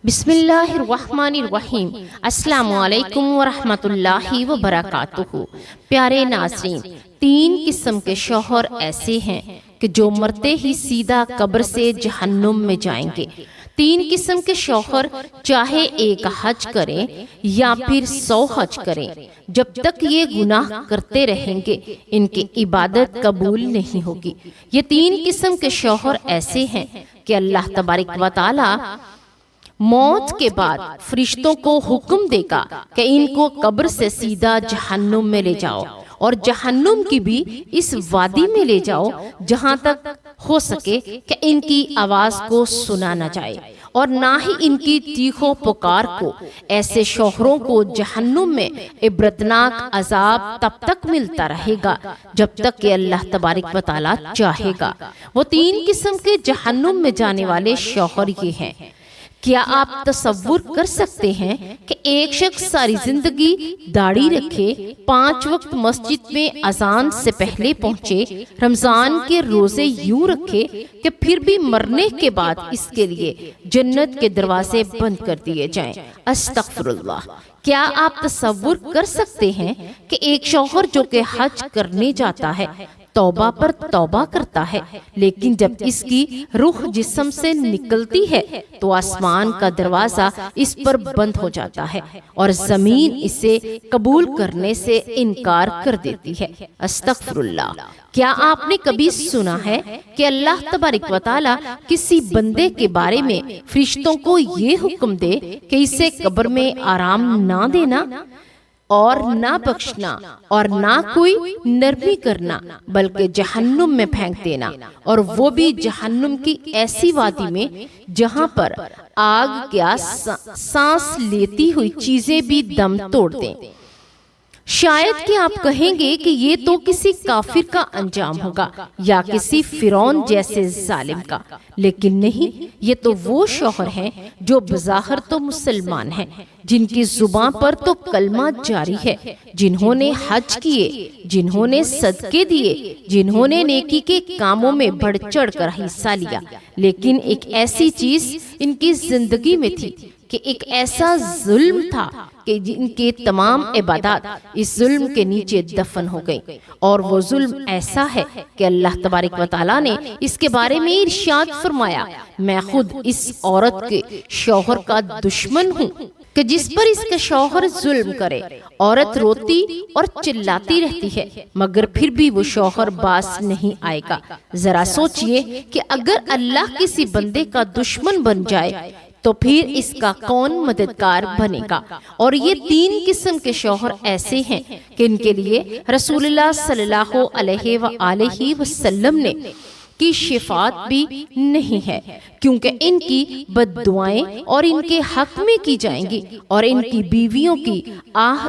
بسم اللہ الرحمن الرحیم۔ السلام علیکم ورحمۃ اللہ وبرکاتہ۔ پیارے ناظرین، 3 قسم کے شوہر ایسے ہیں کہ جو مرتے ہی سیدھا قبر سے جہنم میں جائیں گے۔ 3 قسم کے شوہر چاہے ایک حج کریں یا پھر 100 حج کریں، جب تک یہ گناہ کرتے رہیں گے ان کی عبادت قبول نہیں ہوگی۔ یہ 3 قسم کے شوہر ایسے ہیں کہ اللہ تبارک و تعالی موت کے بعد فرشتوں کو حکم دے گا کہ ان کو قبر سے سیدھا جہنم میں لے جاؤ، اور جہنم کی بھی اس وادی میں لے جاؤ جہاں تک ہو سکے کہ ان کی آواز کو سنا نہ جائے، اور نہ ہی ان کی چیخ و پکار کو۔ ایسے شوہروں کو جہنم میں عبرتناک عذاب تب تک ملتا رہے گا جب تک کہ اللہ تبارک و تعالی چاہے گا۔ وہ 3 قسم کے جہنم میں جانے والے شوہر یہ ہیں۔ کیا آپ تصور کر سکتے ہیں کہ ایک شخص ساری زندگی داڑھی رکھے، 5 وقت مسجد میں اذان سے پہلے پہنچے، رمضان کے روزے یوں رکھے کہ پھر بھی مرنے کے بعد اس کے لیے جنت کے دروازے بند کر دیے جائیں؟ استغفر اللہ۔ کیا آپ تصور کر سکتے ہیں کہ ایک شوہر جو کہ حج کرنے جاتا ہے، توبہ پر توبہ کرتا ہے، لیکن جب اس کی روح جسم سے نکلتی ہے تو آسمان کا دروازہ اس پر بند ہو جاتا ہے اور زمین اسے قبول کرنے سے انکار کر دیتی ہے؟ استغفر اللہ۔ کیا آپ نے کبھی سنا ہے کہ اللہ تبارک و تعالی کسی بندے کے بارے میں فرشتوں کو یہ حکم دے کہ اسے قبر میں آرام نہ دینا اور نہ بخشنا اور نہ کوئی نرمی کرنا، بلکہ جہنم میں پھینک دینا، اور وہ بھی جہنم کی ایسی وادی میں جہاں پر آگ کیا سانس لیتی ہوئی چیزیں بھی دم توڑ دیں؟ شاید کہ آپ کہیں گے کہ یہ تو کسی کافر کا انجام ہوگا یا کسی فرعون جیسے ظالم کا، لیکن نہیں، یہ تو وہ شوہر ہیں جو بظاہر تو مسلمان ہیں، جن کی زبان پر تو کلمہ جاری ہے، جنہوں نے حج کیے، جنہوں نے صدقے دیے، جنہوں نے نیکی کے کاموں میں بڑھ چڑھ کر حصہ لیا، لیکن ایک ایسی چیز ان کی زندگی میں تھی کہ ایک ایسا ظلم تھا کہ جن کے تمام عبادات اس ظلم کے نیچے دفن ہو گئی، اور وہ ظلم ایسا ہے کہ اللہ تبارک و تعالی نے اس کے بارے میں ارشاد فرمایا، میں خود اس عورت کے شوہر کا دشمن ہوں کہ جس پر اس کا شوہر ظلم کرے۔ عورت روتی اور چلاتی رہتی ہے مگر پھر بھی وہ شوہر باز نہیں آئے گا۔ ذرا سوچئے کہ اگر اللہ کسی بندے کا دشمن بن جائے تو پھر اس کا کون مددگار بنے گا؟ اور یہ 3 قسم کے شوہر ایسے ہیں کہ ان کے لیے رسول اللہ صلی اللہ علیہ وآلہ وسلم نے کی شفاعت بھی نہیں ہے، کیونکہ ان کی بد دعائیں اور ان کے حق میں کی جائیں گی، اور ان کی بیویوں کی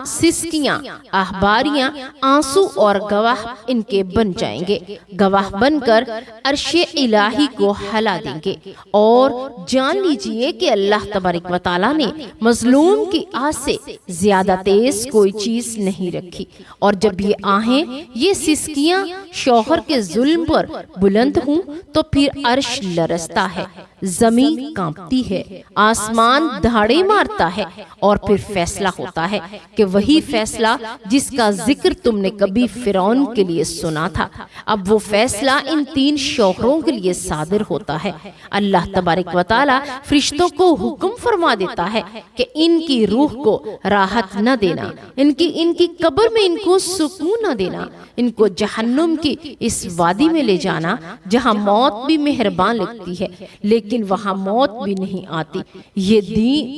سسکیاں، آہباریاں، آنسو اور گواہ ان کے بن جائیں گے، گواہ بن کر عرش الہی کو ہلا دیں گے۔ اور جان لیجئے کہ اللہ تبارک و تعالی نے مظلوم کی آہ سے زیادہ تیز کوئی چیز نہیں رکھی، اور جب یہ آہیں، یہ سسکیاں شوہر کے ظلم پر بلند ہوں تو پھر عرش لرزتا ہے، زمین کانپتی ہے، آسمان دہاڑے مارتا ہے، اور پھر فیصلہ ہوتا ہے کہ وہی فیصلہ جس کا ذکر تم نے کبھی فرعون کے لیے سنا تھا، اب وہ فیصلہ ان 3 شوہروں کے لیے صادر ہوتا ہے۔ اللہ تبارک و تعالی فرشتوں کو حکم فرما دیتا ہے کہ ان کی روح کو راحت نہ دینا، ان کی قبر میں ان کو سکون نہ دینا، ان کو جہنم کی اس وادی میں لے جانا جہاں موت بھی مہربان لگتی ہے لیکن وہاں موت بھی نہیں آتی۔ یہ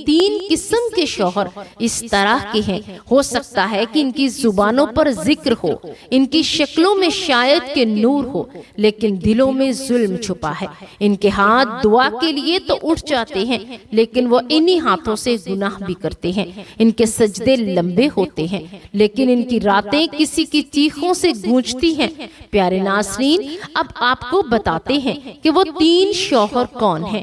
3 قسم کے شوہر اس طرح کے ہیں، ہو سکتا ہے کہ ان کی زبانوں پر ذکر ہو، ان کی شکلوں میں شاید کہ نور ہو، لیکن دلوں میں ظلم چھپا ہے۔ ان کے ہاتھ دعا کے لیے تو اٹھ جاتے ہیں لیکن وہ انہی ہاتھوں سے گناہ بھی کرتے ہیں۔ ان کے سجدے لمبے ہوتے ہیں لیکن ان کی راتیں کسی کی چیخوں سے گونجتی ہیں۔ پیارے ناظرین، اب آپ کو بتاتے ہیں کہ وہ 3 شوہر کون ہیں۔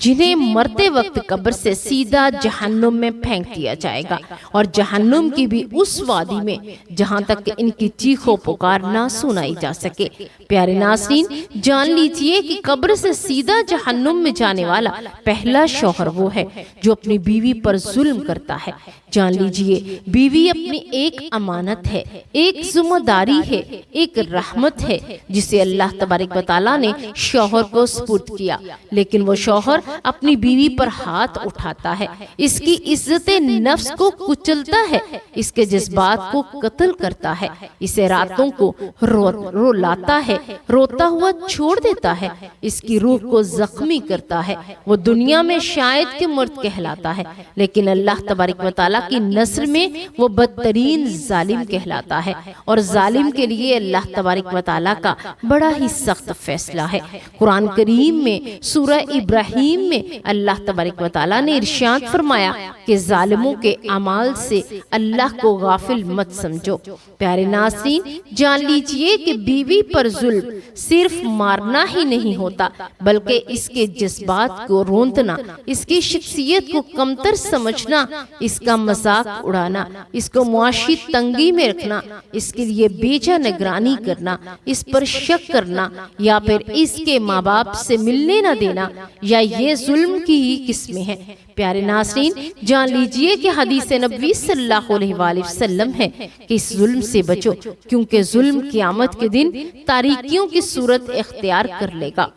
جنہیں مرتے وقت قبر سے سیدھا جہنم میں پھینک دیا جائے گا، اور جہنم کی بھی اس وادی میں جہاں تک ان کی چیخ و پکار نہ سنائی جا سکے۔ پیارے ناظرین، جان لیجئے کہ قبر سے سیدھا جہنم میں جانے والا پہلا شوہر وہ ہے جو اپنی بیوی پر ظلم کرتا ہے۔ جان لیجئے، بیوی اپنی ایک امانت ہے، ایک ذمہ داری ہے، ایک رحمت ہے جسے اللہ تبارک و تعالیٰ نے شوہر کو سپرد کیا، لیکن وہ شوہر اپنی بیوی پر ہاتھ اٹھاتا ہے، اس کی عزت نفس کو کچلتا ہے، اس کے جذبات کو قتل کرتا ہے، اسے راتوں کو رولاتا ہے، روتا ہوا چھوڑ دیتا ہے، اس کی روح کو زخمی کرتا ہے۔ وہ دنیا میں شاید کہ مرد کہلاتا ہے، لیکن اللہ تبارک و تعالیٰ کی نظر میں وہ بدترین ظالم کہلاتا ہے، اور ظالم کے لیے اللہ تبارک و تعالیٰ کا بڑا ہی سخت فیصلہ ہے۔ قرآن کریم میں سورہ ابراہیم میں اللہ تبارک و تعالیٰ نے ارشاد فرمایا کہ ظالموں کے اعمال سے اللہ کو غافل مت سمجھو۔ پیارے ناظرین، جان لیجئے کہ بیوی پر ظلم صرف مارنا ہی نہیں ہوتا، بلکہ اس کے جذبات کو روندنا، اس کی شخصیت کو کمتر سمجھنا، اس کا مذاق اڑانا، اس کو معاشی تنگی میں رکھنا، اس کے لیے بیجا نگرانی کرنا، اس پر شک کرنا، یا پھر اس کے ماں باپ سے ملنے نہ دینا، یا یہ ظلم کی ہی قسمیں ہیں۔ پیارے ناظرین، جان لیجئے کہ حدیث نبوی صلی اللہ علیہ وآلہ وسلم ہے کہ اس ظلم سے بچو، کیونکہ ظلم قیامت کے دن تاریکیوں کی صورت اختیار کر لے گا۔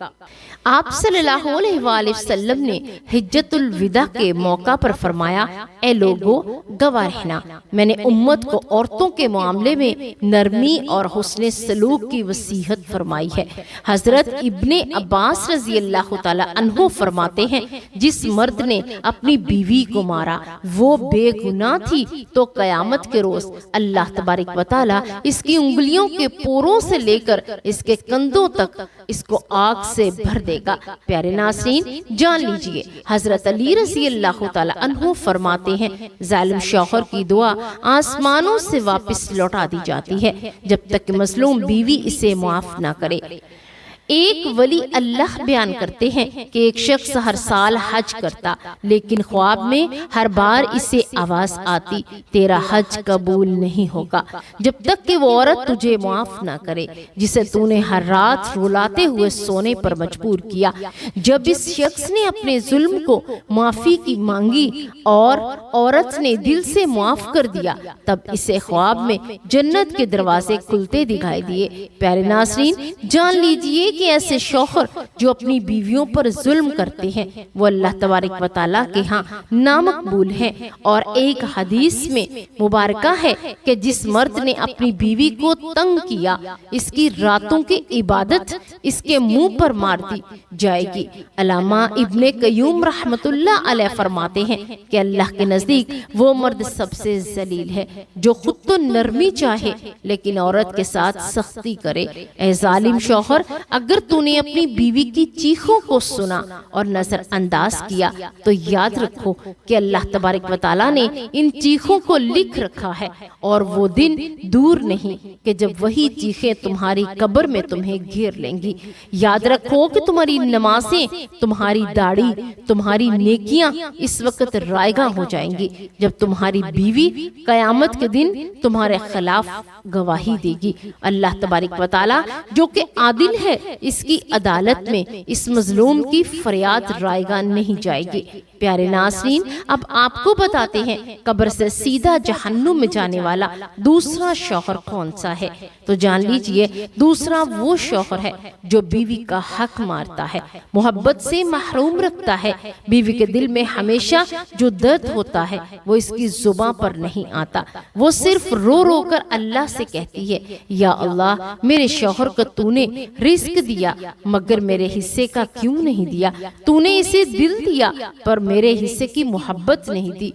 آپ صلی اللہ علیہ وآلہ وسلم نے حجت الوداع کے موقع پر فرمایا، اے لوگو گواہ رہنا، میں نے امت کو عورتوں کے معاملے میں نرمی اور حسن سلوک کی وصیت فرمائی ہے۔ حضرت ابن عباس رضی اللہ تعالی عنہ فرماتے ہیں، جس مرد نے اپنی بیوی کو مارا وہ بے گناہ تھی، تو قیامت کے روز اللہ تبارک و تعالی اس کی انگلیوں کے پوروں سے لے کر اس کے کندھوں تک اس کو آگ سے بھر دے گا۔ پیارے ناظرین، جان لیجئے حضرت علی رضی اللہ تعالی عنہ فرماتے ہیں، ظالم شوہر کی دعا آسمانوں سے واپس لوٹا دی جاتی ہے جب تک مظلوم بیوی اسے معاف نہ کرے۔ ایک ولی اللہ بیان کرتے ہیں کہ ایک شخص ہر سال حج کرتا، لیکن خواب میں ہر بار اسے آواز آتی، تیرا حج قبول نہیں ہوگا جب تک کہ وہ عورت تجھے معاف نہ کرے جسے تو نے ہر رات رلاتے ہوئے سونے پر مجبور کیا۔ جب اس شخص نے اپنے ظلم کو معافی کی مانگی اور عورت نے دل سے معاف کر دیا، تب اسے خواب میں جنت کے دروازے کھلتے دکھائی دیے۔ پیارے ناظرین، جان لیجئے کہ ایسے شوہر جو اپنی بیویوں پر ظلم کرتے ہیں وہ اللہ تبارک و تعالیٰ کے ہاں نامقبول ہیں، اور ایک حدیث میں مبارکہ ہے کہ جس مرد نے اپنی بیوی کو تنگ کیا، اس کی راتوں کی عبادت اس کے منہ پر مار دی جائے گی۔ علامہ ابن قیوم رحمت اللہ علیہ فرماتے ہیں کہ اللہ کے نزدیک وہ مرد سب سے ذلیل ہے جو خود تو نرمی چاہے لیکن عورت کے ساتھ سختی کرے۔ اے ظالم شوہر، اگر تو نے اپنی بیوی کی چیخوں کو سنا اور نظر انداز کیا تو یاد رکھو کہ اللہ تبارک و تعالیٰ نے ان چیخوں کو لکھ رکھا ہے، اور وہ دن دور نہیں کہ جب وہی چیخیں تمہاری قبر میں تمہیں گھیر لیں گی۔ یاد رکھو کہ تمہاری نمازیں، تمہاری داڑھی، تمہاری نیکیاں اس وقت رائگاں ہو جائیں گی جب تمہاری بیوی قیامت کے دن تمہارے خلاف گواہی دے گی۔ اللہ تبارک و تعالیٰ جو کہ عادل ہے، اس کی عدالت میں اس مظلوم کی فریاد رائگاں نہیں جائے گی۔ پیارے ناظرین، اب آپ کو بتاتے ہیں قبر سے سیدھا جہنم میں جانے والا دوسرا شوہر کون سا ہے۔ تو جان لیجئے، دوسرا وہ شوہر ہے جو بیوی کا حق مارتا ہے، محبت سے محروم رکھتا ہے۔ بیوی کے دل میں ہمیشہ جو درد ہوتا ہے وہ اس کی زباں پر نہیں آتا، وہ صرف رو رو کر اللہ سے کہتی ہے، یا اللہ، میرے شوہر کو تو نے رزق دیا مگر میرے حصے کا کیوں نہیں دیا؟ تو نے اسے دل دیا پر میرے حصے کی محبت نہیں دی،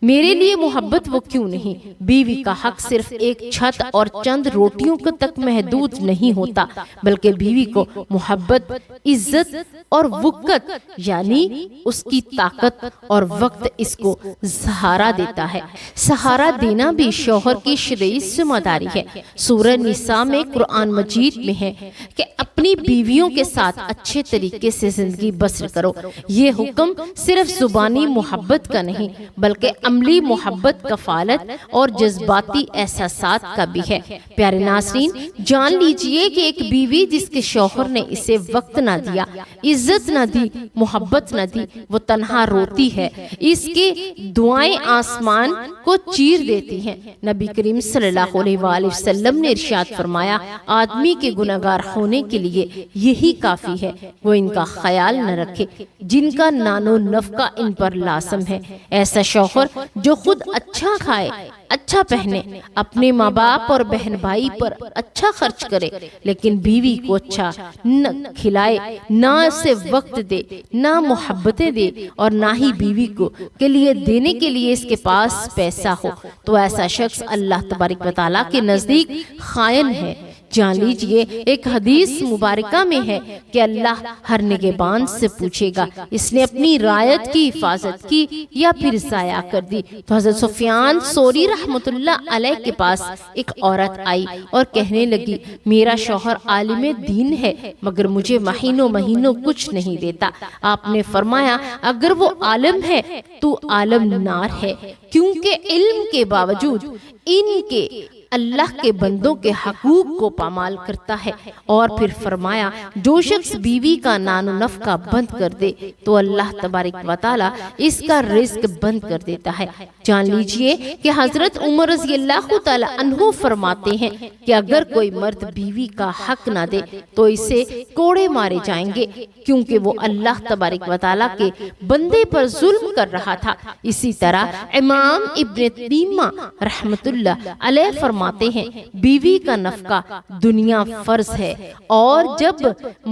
میرے لیے محبت وہ کیوں نہیں؟ بیوی کا حق صرف ایک چھت اور چند روٹیوں تک محدود نہیں ہوتا، بلکہ بیوی کو محبت، عزت اور وقت یعنی اس کی طاقت اور وقت اس کو سہارا دیتا ہے۔ سہارا دینا بھی شوہر کی شرعی ذمہ داری ہے۔ سورہ نساء میں قرآن مجید میں ہے کہ اپنی اپنی بیویوں کے ساتھ اچھے طریقے سے زندگی بسر کرو۔ یہ حکم صرف زبانی محبت کا نہیں بلکہ عملی محبت، کفالت اور جذباتی احساسات کا بھی ہے۔ پیارے ناظرین، جان لیجئے کہ ایک بیوی جس کے شوہر نے اسے وقت نہ دیا، عزت نہ دی، محبت نہ دی، وہ تنہا روتی ہے، اس کے دعائیں آسمان کو چیر دیتی ہیں۔ نبی کریم صلی اللہ علیہ وآلہ وسلم نے ارشاد فرمایا، آدمی کے گنہگار ہونے کے لیے یہی کافی ہے، وہ ان کا خیال نہ رکھے جن کا نان و نفقہ ان پر لازم ہے۔ ایسا شوہر جو خود اچھا کھائے، اچھا پہنے، اپنے ماں باپ اور بہن بھائی پر اچھا خرچ کرے، لیکن بیوی کو اچھا نہ کھلائے، نہ اسے وقت دے، نہ محبتیں دے، اور نہ ہی بیوی کو کے لیے دینے کے لیے اس کے پاس پیسہ ہو، تو ایسا شخص اللہ تبارک و تعالیٰ کے نزدیک خائن ہے۔ جان لیجئے ایک حدیث مبارکہ میں ہے کہ اللہ ہر نگہبان سے پوچھے گا اس نے اپنی رعایت کی حفاظت کی یا پھر ضائع کر دی۔ تو حضرت سفیان ثوری رحمۃ اللہ علیہ کے پاس ایک عورت آئی اور کہنے لگی، میرا شوہر عالم دین ہے مگر مجھے مہینوں کچھ نہیں دیتا۔ آپ نے فرمایا، اگر وہ عالم ہے تو عالم نار ہے، کیونکہ علم کے باوجود ان کے اللہ کے بندوں کے حقوق کو پامال کرتا ہے۔ اور پھر فرمایا، جو شخص بیوی کا نان و نفقہ بند کر دے تو اللہ تبارک و تعالی اس کا رزق بند کر دیتا ہے۔ جان لیجئے کہ حضرت عمر رضی اللہ تعالی عنہ فرماتے ہیں کہ اگر کوئی مرد بیوی کا حق نہ دے تو اسے کوڑے مارے جائیں گے، کیونکہ وہ اللہ تبارک و تعالی کے بندے پر ظلم کر رہا تھا۔ اسی طرح امام ابن تیمیہ رحمت اللہ علیہ فرماتے ہیں، بیوی کا نفقہ دنیا فرض ہے، اور جب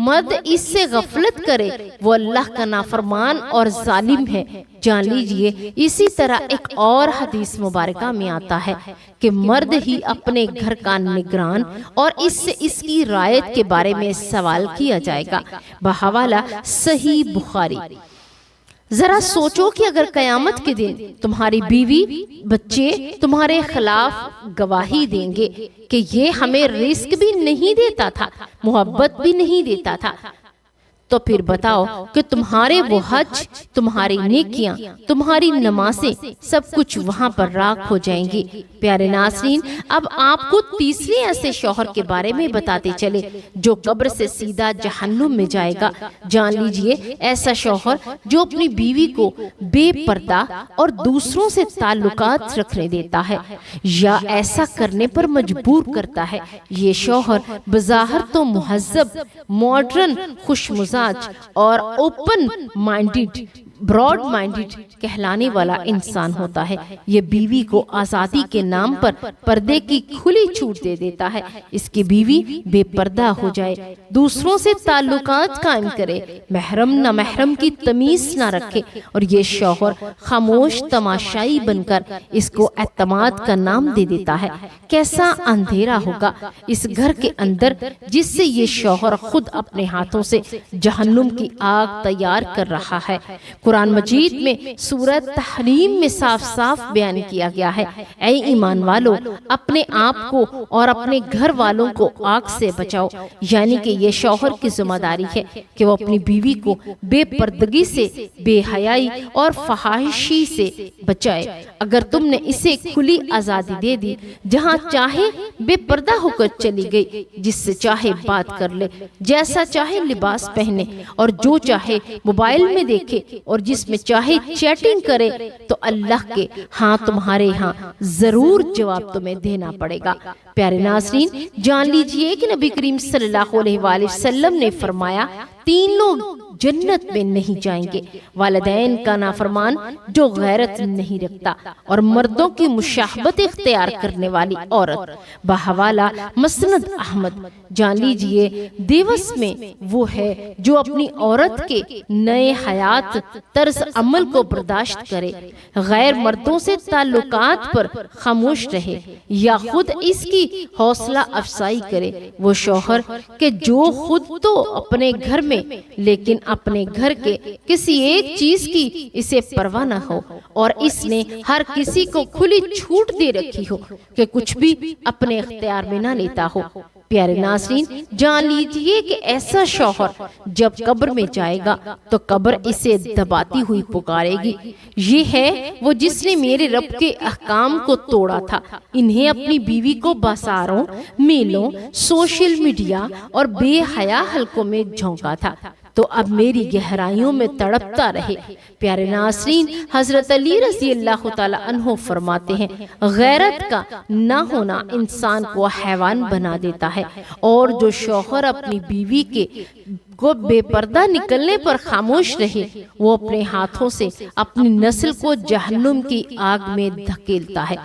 مرد اس سے غفلت کرے وہ اللہ کا نافرمان اور ظالم ہے۔ جان لیجئے اسی طرح ایک اور حدیث مبارکہ میں آتا ہے کہ مرد ہی اپنے گھر کا نگران اور اس سے اس کی رعایت کے بارے میں سوال کیا جائے گا۔ بحوالہ صحیح بخاری۔ ذرا سوچو کہ اگر قیامت کے دن تمہاری بیوی بچے تمہارے خلاف گواہی دیں گے کہ یہ ہمیں رزق بھی نہیں دیتا تھا، محبت بھی نہیں دیتا تھا، تو پھر بتاؤ کہ تمہارے وہ حج، تمہاری نیکیاں، تمہاری نمازیں سب کچھ وہاں پر راکھ ہو جائیں گی۔ پیارے ناظرین، اب آپ کو تیسرے ایسے شوہر کے بارے میں بتاتے چلے جو قبر سے سیدھا جہنم میں جائے گا۔ جان لیجئے ایسا شوہر جو اپنی بیوی کو بے پردہ اور دوسروں سے تعلقات رکھنے دیتا ہے یا ایسا کرنے پر مجبور کرتا ہے، یہ شوہر بظاہر تو مہذب، ماڈرن، خوش مزاج اور اوپن مائنڈڈ، براڈ مائنڈڈ کہلانے والا انسان ہوتا ہے۔ یہ بیوی کو آزادی کے نام پر پردے کی کھلی چھوٹ دے دیتا ہے۔ اس کی بیوی بے پردہ ہو جائے، دوسروں سے تعلقات قائم کرے، محرم نہ محرم کی تمیز نہ رکھے، اور یہ شوہر خاموش تماشائی بن کر اس کو اعتماد کا نام دے دیتا ہے۔ کیسا اندھیرا ہوگا اس گھر کے اندر جس سے یہ شوہر خود اپنے ہاتھوں سے جہنم کی آگ تیار کر رہا ہے۔ قرآن مجید میں سورہ تحریم میں صاف صاف بیان کیا گیا ہے، اے ایمان والو اپنے آپ کو اور اپنے گھر والوں کو آگ سے بچاؤ، یعنی کہ یہ شوہر کی ذمہ داری ہے کہ وہ اپنی بیوی کو بے پردگی سے، بے حیائی اور فحاشی سے بچائے۔ اگر تم نے اسے کھلی آزادی دے دی، جہاں چاہے بے پردہ ہو کر چلی گئی، جس سے چاہے بات کر لے، جیسا چاہے لباس پہنے، اور جو چاہے موبائل میں دیکھے، اور جس میں چاہے چیٹنگ کرے، تو اللہ کے ہاں تمہارے ہاں ضرور جواب تمہیں دینا پڑے گا۔ پیارے ناظرین، جان لیجئے کہ نبی کریم صلی اللہ علیہ وآلہ وسلم نے فرمایا، 3 لوگ جنت میں نہیں جائیں گے، والدین کا نافرمان جو غیرت نہیں رکھتا، اور مردوں کی مشابہت اختیار کرنے والی عورت۔ بحوالہ مسند احمد۔ جان لیجئے دیوس میں وہ ہے جو اپنی عورت کے نئے حیات طرز عمل کو برداشت کرے، غیر مردوں سے تعلقات پر خاموش رہے یا خود اس کی حوصلہ افزائی کرے۔ وہ شوہر کہ جو خود تو اپنے گھر میں لیکن اپنے گھر کے کسی ایک چیز کی اسے پرواہ نہ ہو، اور اس نے ہر کسی کو کھلی چھوٹ دے رکھی ہو کہ کچھ بھی اپنے اختیار میں نہ لیتا ہو۔ پیارے ناظرین، جان لیجئے کہ ایسا شوہر جب قبر میں جائے گا تو قبر اسے دباتی ہوئی پکارے گی، یہ ہے وہ جس نے میرے رب کے احکام کو توڑا تھا، انہیں اپنی بیوی کو بازاروں، میلوں، سوشل میڈیا اور بے حیا حلقوں میں جھونکا تھا، تو اب میری گہرائیوں میں تڑپتا رہے۔ پیارے ناظرین، حضرت علی رضی اللہ تعالی عنہ فرماتے ہیں، غیرت کا نہ ہونا انسان کو حیوان بنا دیتا ہے، اور جو شوہر اپنی بیوی کو بے پردہ نکلنے پر خاموش رہے، وہ اپنے ہاتھوں سے اپنی نسل کو جہنم کی آگ میں دھکیلتا ہے۔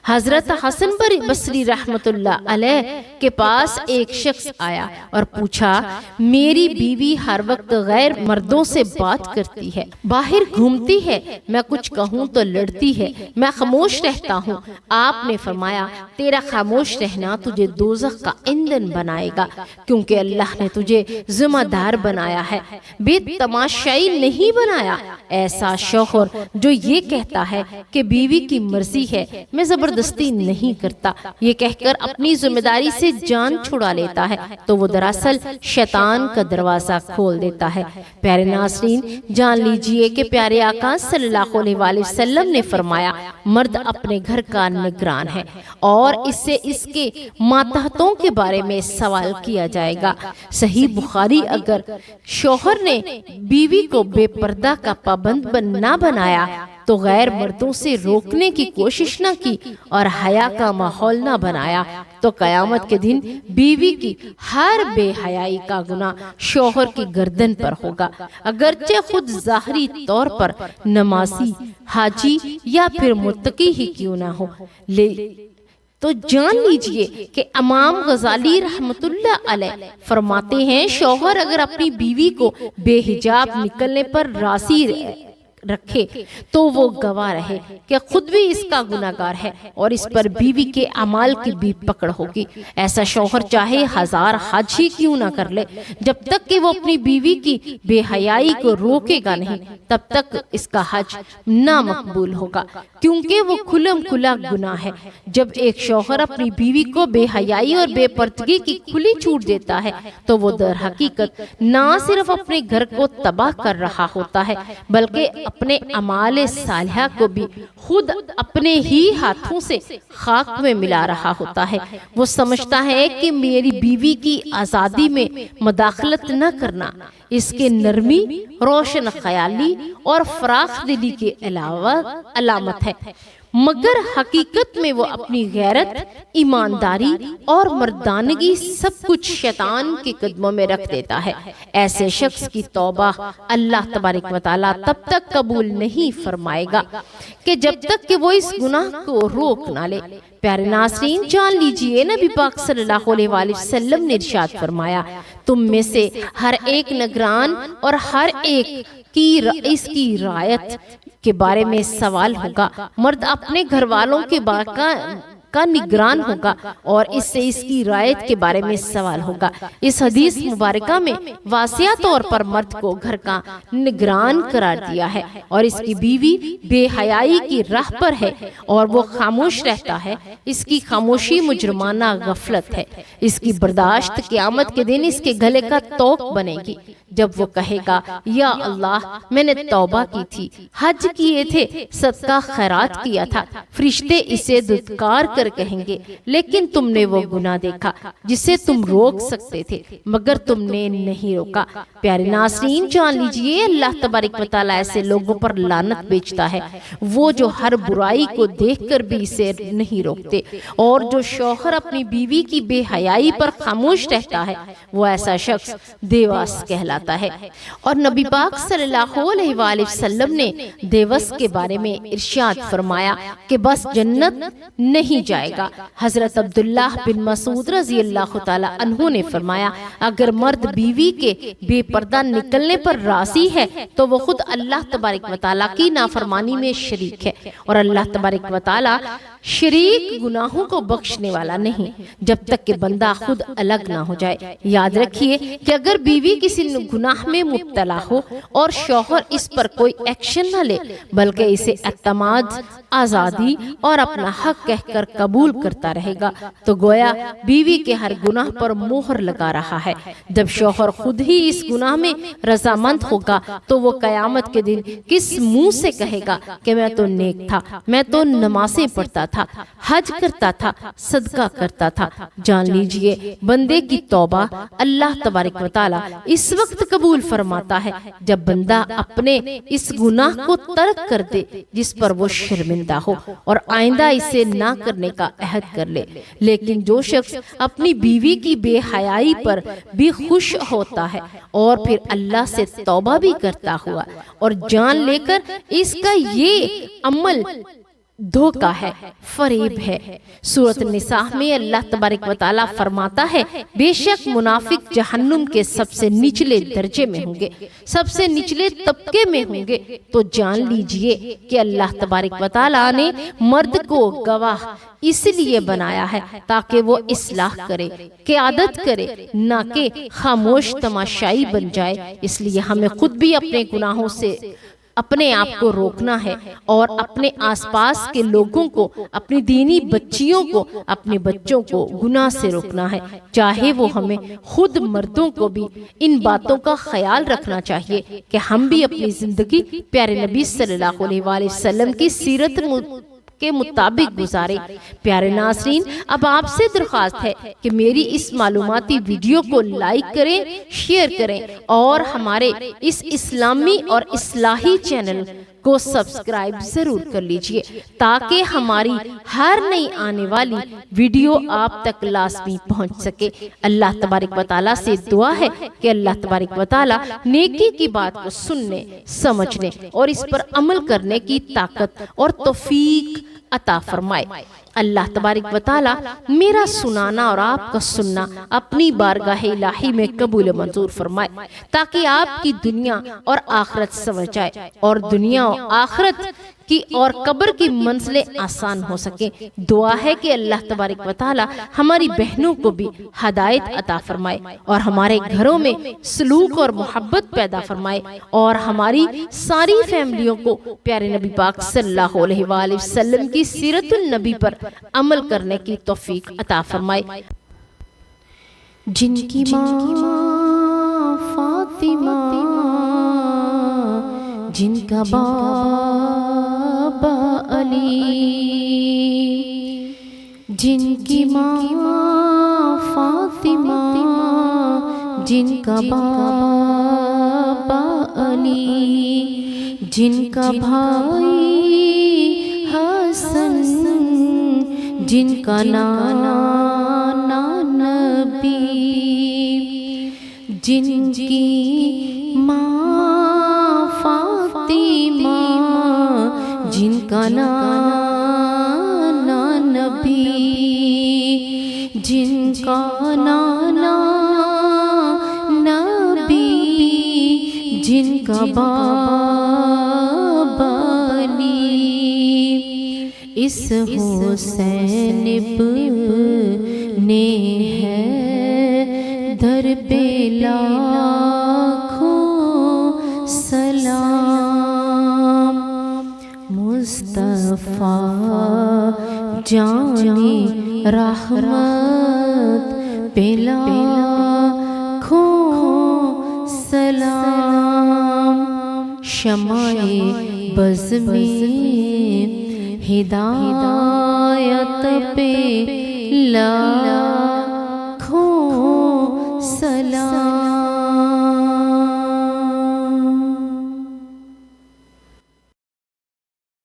حضرت حسن بصری رحمت اللہ علیہ کے پاس ایک شخص آیا اور پوچھا، میری بیوی ہر وقت غیر مردوں سے بات کرتی ہے، باہر گھومتی ہے، میں کچھ کہوں تو لڑتی ہے، میں خاموش رہتا ہوں۔ آپ نے فرمایا، تیرا خاموش رہنا تجھے دوزخ کا ایندھن بنائے گا، کیونکہ اللہ نے تجھے ذمہ دار بنایا ہے، بے تماشائی نہیں بنایا۔ ایسا شوہر جو یہ کہتا ہے کہ بیوی کی مرضی ہے، میں زبردستی نہیں کرتا، یہ کہہ کر اپنی ذمہ داری سے جان چھڑا لیتا ہے، تو وہ دراصل شیطان کا دروازہ کھول دیتا ہے۔ پیارے ناظرین، جان لیجئے کہ پیارے آقا صلی اللہ علیہ وآلہ وسلم نے فرمایا، مرد اپنے گھر کا نگران ہے اور اس سے اس کے ماتحتوں کے بارے میں سوال کیا جائے گا۔ صحیح بخاری، اگر شوہر نے بیوی کو بے پردہ کا پابند نہ بنایا تو غیر مردوں سے روکنے کی کوشش نہ کی اور حیا کا ماحول نہ بنایا، تو قیامت کے دن بیوی کی ہر بے حیائی کا گناہ شوہر کی گردن پر ہوگا، اگرچہ خود ظاہری طور پر نمازی، حاجی یا پھر متقی ہی کیوں نہ ہو۔ تو جان لیجئے کہ امام غزالی رحمت اللہ علیہ فرماتے ہیں، شوہر اگر اپنی بیوی کو بے حجاب نکلنے پر راضی رکھے تو وہ گواہ رہے کہ خود بھی اس کا گناہگار ہے اور اس پر بیوی کے اعمال کی بھی پکڑ ہوگی۔ ایسا شوہر چاہے 1000 حج ہی کیوں نہ کر لے، جب تک کہ وہ اپنی بیوی کی بے حیائی کو روکے گا نہیں، تب تک اس کا حج نامقبول ہوگا، کیونکہ وہ کھلم کھلا گناہ ہے۔ جب ایک شوہر اپنی بیوی کو بے حیائی اور بے پردگی کی کھلی چھوٹ دیتا ہے تو وہ در حقیقت نہ صرف اپنے گھر کو تباہ کر رہا ہوتا ہے، بلکہ اپنے اعمال صالحہ کو بھی خود اپنے ہی ہاتھوں سے خاک میں ملا رہا ہوتا ہے۔ وہ سمجھتا ہے کہ میری بیوی کی آزادی میں مداخلت نہ کرنا اس کے نرمی، روشن خیالی اور فراخ دلی کے علاوہ علامت ہے، مگر حقیقت میں وہ اپنی غیرت، ایمانداری اور مردانگی سب کچھ شیطان کے قدموں میں رکھ دیتا ہے۔ ایسے شخص کی توبہ اللہ تبارک و تعالیٰ تب تک قبول نہیں فرمائے گا کہ جب تک کہ وہ اس گناہ کو روک نہ لے۔ پیارے ناظرین، جان لیجئے نبی پاک صلی اللہ علیہ وآلہ وسلم نے ارشاد فرمایا، تم میں سے ہر ایک نگران اور ہر ایک کی اس کی رعایت کے بارے میں سوال ہوگا۔ مرد اپنے گھر والوں کے کا نگران ہوگا اور اس سے اس کی رعایت کے بارے میں سوال ہوگا۔ اس حدیث مبارکہ میں واضح طور پر مرد کو گھر کا نگران قرار دیا ہے اور اس کی بیوی بے حیائی کی راہ پر ہے اور وہ خاموش رہتا ہے، اس کی خاموشی مجرمانہ غفلت ہے۔ اس کی برداشت قیامت کے دن اس کے گلے کا توق بنے گی، جب وہ کہے گا، یا اللہ، میں نے توبہ کی تھی، حج کیے تھے، صدقہ خیرات کیا تھا، فرشتے اسے دھتکار کر کہیں گے، لیکن تم نے وہ گناہ دیکھا جسے تم روک سکتے تھے مگر تم نے نہیں روکا۔ پیارے ناظرین، جان لیجئے اللہ تبارک و تعالیٰ ایسے لوگوں پر لعنت بیچتا ہے، وہ جو ہر برائی کو دیکھ کر بھی اسے نہیں روکتے، اور جو شوہر اپنی بیوی کی بے حیائی پر خاموش رہتا ہے وہ ایسا شخص دیواس کہلاتا ہے۔ اور نبی پاک صلی اللہ علیہ وآلہ وسلم نے دیوس کے بارے میں ارشاد فرمایا کہ بس جنت نہیں جائے گا۔ حضرت عبداللہ بن مسعود رضی اللہ تعالی عنہ نے فرمایا، اگر مرد بیوی کے بے پردہ نکلنے پر راضی ہے تو وہ خود اللہ تبارک و تعالیٰ کی نافرمانی میں شریک ہے، اور اللہ تبارک و تعالیٰ شریک گناہوں کو بخشنے والا نہیں جب تک کہ بندہ خود الگ نہ ہو جائے۔ یاد رکھیے کہ اگر بیوی کسی گناہ میں مبتلا ہو اور شوہر اس پر کوئی ایکشن نہ لے بلکہ اسے اعتماد، آزادی اور اپنا حق کہہ کر قبول کرتا رہے گا تو گویا بیوی کے ہر گناہ پر مہر لگا رہا ہے۔ جب شوہر خود ہی اس گناہ میں رضامند ہوگا تو وہ قیامت کے دن کس منہ سے کہے گا کہ میں تو نیک تھا، میں تو نمازیں پڑھتا تھا، حج کرتا تھا، صدقہ کرتا تھا۔ جان لیجئے بندے کی توبہ اللہ تبارک و تعالی اس وقت قبول فرماتا ہے جب بندہ اپنے اس گناہ کو ترک کر دے جس پر وہ شرمندہ ہو اور آئندہ اسے نہ کرنے کا عہد کر لے۔ لیکن جو شخص اپنی بیوی کی بے حیائی پر بھی خوش ہوتا ہے اور پھر اللہ سے توبہ بھی کرتا ہوا اور جان لے کر اس کا یہ عمل دھوکہ ہے، فریب ہے۔ سورۃ النساء میں اللہ تبارک و تعالیٰ فرماتا ہے بے شک منافق جہنم کے سب سے نچلے درجے میں ہوں گے، سب سے نچلے طبقے میں ہوں گے۔ تو جان لیجئے کہ اللہ تبارک و تعالیٰ نے مرد کو گواہ اس لیے بنایا ہے تاکہ وہ اصلاح کرے، قیادت کرے، نہ کہ خاموش تماشائی بن جائے۔ اس لیے ہمیں خود بھی اپنے گناہوں سے اپنے آپ کو روکنا ہے اور اپنے آس پاس کے لوگوں کو، اپنی دینی بچیوں کو، اپنے بچوں کو گناہ سے روکنا ہے۔ چاہے وہ ہمیں خود مردوں کو بھی ان باتوں کا خیال رکھنا چاہیے کہ ہم بھی اپنی زندگی پیارے نبی صلی اللہ علیہ وآلہ وسلم کی سیرت کے مطابق گزارے۔ پیارے ناظرین، اب آپ سے درخواست ہے کہ میری اس معلوماتی ویڈیو کو لائک کریں، شیئر کریں اور ہمارے اس اسلامی اور اصلاحی چینل کو سبسکرائب ضرور کر لیجئے تاکہ ہماری ہر نئی آنے والی ویڈیو آپ تک لازمی پہنچ سکے۔ اللہ تبارک و تعالیٰ سے دعا ہے کہ اللہ تبارک و تعالیٰ نیکی کی بات کو سننے، سمجھنے اور اس پر عمل کرنے کی طاقت اور توفیق عطا فرمائے۔ اللہ تبارک و تعالیٰ میرا سنانا اور آپ کا سننا اپنی بارگاہ الہی میں قبول منظور فرمائے تاکہ آپ کی دنیا اور آخرت سنور جائے اور دنیا اور آخرت کی اور قبر کی منزلیں آسان ہو سکیں۔ دعا ہے کہ اللہ تبارک و تعالیٰ ہماری بہنوں کو بھی ہدایت عطا فرمائے اور ہمارے گھروں میں سلوک اور محبت پیدا فرمائے اور ہماری ساری فیملیوں کو پیارے نبی پاک صلی اللہ علیہ وآلہ وسلم کی سیرت النبی پر عمل کرنے کی توفیق عطا فرمائے۔ جن کی ماں فاطمہ، جن کا بابا علی، جن کی ماں فاطمہ، جن کا بابا علی، جن کا بھائی حسن، جن کا نانا نبی، جن کی ماں فاطمہ، جن کا نانا نبی، جن کا نانا نبی، جن کا بابا علی، اس حسین نے ہے در پہ لاکھوں سلام، مصطفیٰ جانی رحمت پہ لاکھوں سلام، شمع بز میں ہدایت پہ لا